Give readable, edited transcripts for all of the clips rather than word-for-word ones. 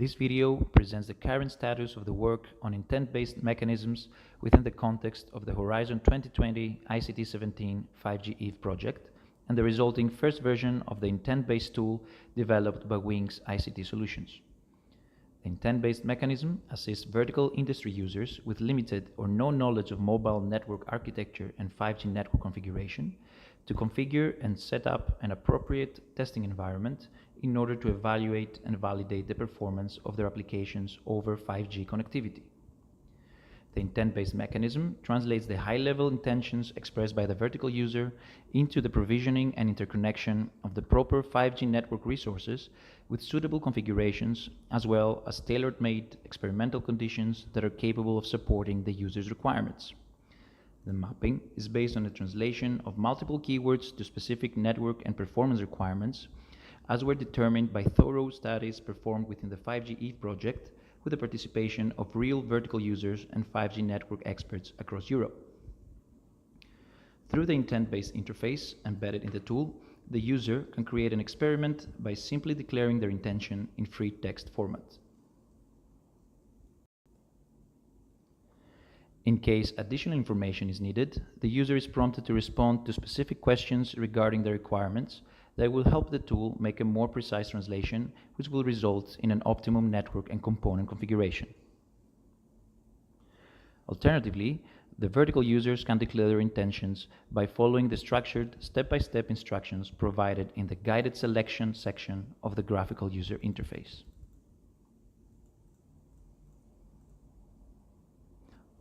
This video presents the current status of the work on intent-based mechanisms within the context of the Horizon 2020 ICT 17 5G EVE project and the resulting first version of the intent-based tool developed by Wings ICT Solutions. The intent-based mechanism assists vertical industry users with limited or no knowledge of mobile network architecture and 5G network configuration to configure and set up an appropriate testing environment in order to evaluate and validate the performance of their applications over 5G connectivity. The intent-based mechanism translates the high-level intentions expressed by the vertical user into the provisioning and interconnection of the proper 5G network resources with suitable configurations, as well as tailor-made experimental conditions that are capable of supporting the user's requirements. The mapping is based on the translation of multiple keywords to specific network and performance requirements, as were determined by thorough studies performed within the 5G EVE project with the participation of real vertical users and 5G network experts across Europe. Through the intent-based interface embedded in the tool, the user can create an experiment by simply declaring their intention in free text format. In case additional information is needed, the user is prompted to respond to specific questions regarding the requirements that will help the tool make a more precise translation, which will result in an optimum network and component configuration. Alternatively, the vertical users can declare their intentions by following the structured step-by-step instructions provided in the guided selection section of the graphical user interface.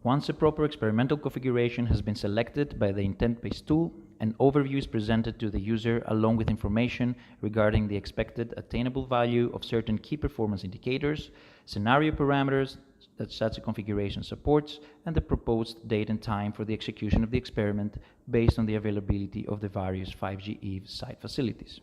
Once a proper experimental configuration has been selected by the intent-based tool, an overview is presented to the user along with information regarding the expected attainable value of certain key performance indicators, scenario parameters that such a configuration supports, and the proposed date and time for the execution of the experiment based on the availability of the various 5G EVE site facilities.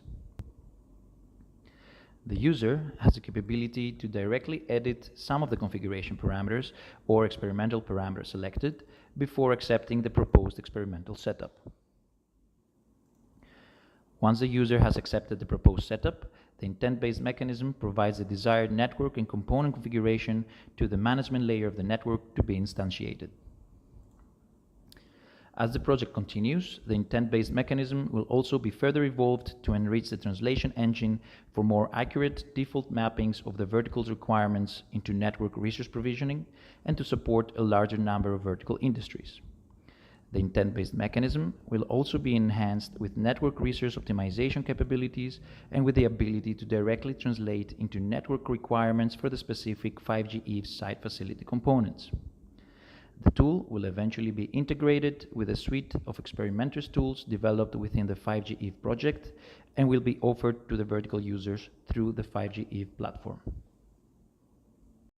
The user has the capability to directly edit some of the configuration parameters or experimental parameters selected before accepting the proposed experimental setup. Once the user has accepted the proposed setup, the intent-based mechanism provides the desired network and component configuration to the management layer of the network to be instantiated. As the project continues, the intent-based mechanism will also be further evolved to enrich the translation engine for more accurate default mappings of the vertical's requirements into network resource provisioning and to support a larger number of vertical industries. The intent-based mechanism will also be enhanced with network resource optimization capabilities and with the ability to directly translate into network requirements for the specific 5G EVE site facility components. The tool will eventually be integrated with a suite of experimenters tools developed within the 5G EVE project and will be offered to the vertical users through the 5G EVE platform.